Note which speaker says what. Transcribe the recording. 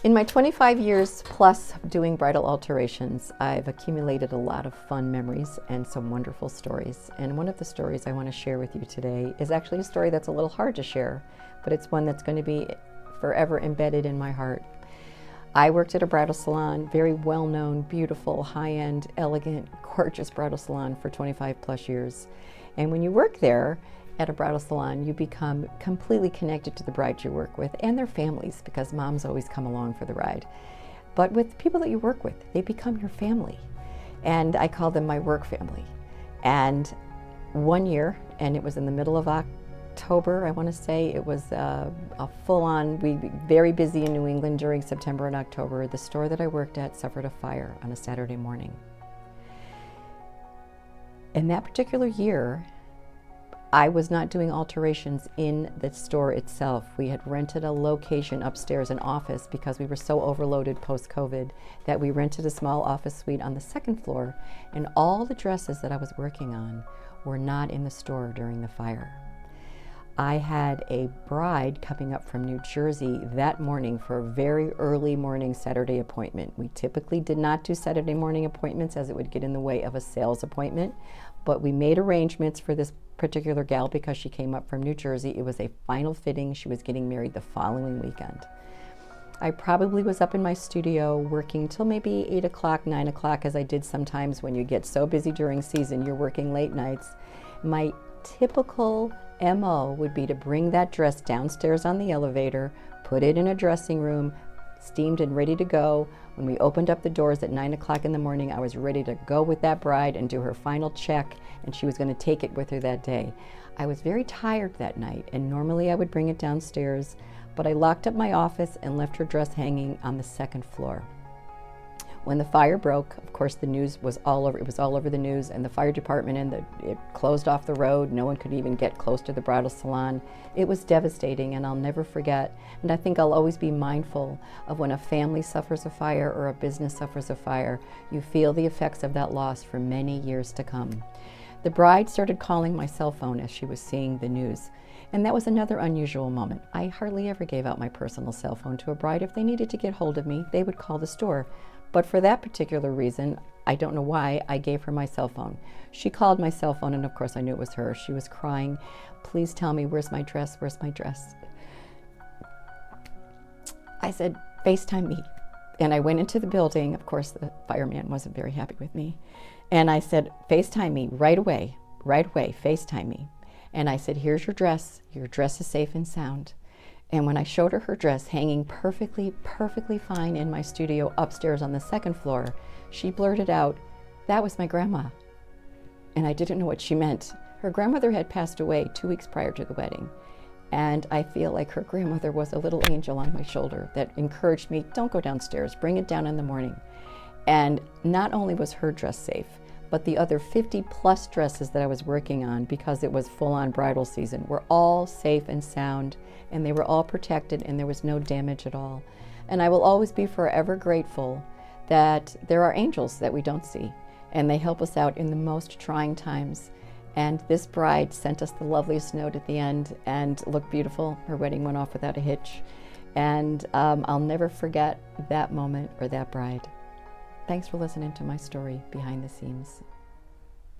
Speaker 1: In my 25 years plus doing bridal alterations, I've accumulated a lot of fun memories and some wonderful stories. And one of the stories I want to share with you today is actually a story that's a little hard to share, but it's one that's going to be forever embedded in my heart. I worked at a bridal salon, very well-known, beautiful, high-end, elegant, gorgeous bridal salon for 25 plus years. And when you work there, at a bridal salon, you become completely connected to the brides you work with and their families, because moms always come along for the ride. But with people that you work with, they become your family. And I call them my work family. And one year, and it was in the middle of October, I want to say, it was a full-on, very busy in New England during September and October. The store that I worked at suffered a fire on a Saturday morning. In that particular year, I was not doing alterations in the store itself. We had rented a location upstairs, an office, because we were so overloaded post-COVID that we rented a small office suite on the second floor, and all the dresses that I was working on were not in the store during the fire. I had a bride coming up from New Jersey that morning for a very early morning Saturday appointment. We typically did not do Saturday morning appointments as it would get in the way of a sales appointment, but we made arrangements for this particular gal because she came up from New Jersey. It was a final fitting. She was getting married the following weekend. I probably was up in my studio working till maybe 8 o'clock, 9 o'clock, as I did sometimes when you get so busy during season, you're working late nights. My typical MO would be to bring that dress downstairs on the elevator, put it in a dressing room, steamed and ready to go. When we opened up the doors at 9 o'clock in the morning, I was ready to go with that bride and do her final check, and she was going to take it with her that day. I was very tired that night, and normally I would bring it downstairs, but I locked up my office and left her dress hanging on the second floor. When the fire broke, of course, the news was all over. It was all over the news, and the fire department it closed off the road. No one could even get close to the bridal salon. It was devastating, and I'll never forget. And I think I'll always be mindful of when a family suffers a fire or a business suffers a fire. You feel the effects of that loss for many years to come. The bride started calling my cell phone as she was seeing the news. And that was another unusual moment. I hardly ever gave out my personal cell phone to a bride. If they needed to get hold of me, they would call the store. But for that particular reason, I don't know why, I gave her my cell phone. She called my cell phone, and of course I knew it was her. She was crying, "Please tell me, where's my dress, where's my dress?" I said, "FaceTime me." And I went into the building. Of course, the fireman wasn't very happy with me. And I said, "FaceTime me right away, FaceTime me." And I said, "Here's your dress is safe and sound." And when I showed her her dress hanging perfectly fine in my studio upstairs on the second floor, she blurted out, "That was my grandma." And I didn't know what she meant. Her grandmother had passed away 2 weeks prior to the wedding. And I feel like her grandmother was a little angel on my shoulder that encouraged me, "Don't go downstairs, bring it down in the morning." And not only was her dress safe, but the other 50 plus dresses that I was working on, because it was full-on bridal season, were all safe and sound, and they were all protected, and there was no damage at all. And I will always be forever grateful that there are angels that we don't see, and they help us out in the most trying times. And this bride sent us the loveliest note at the end and looked beautiful. Her wedding went off without a hitch. And I'll never forget that moment or that bride. Thanks for listening to my story behind the scenes.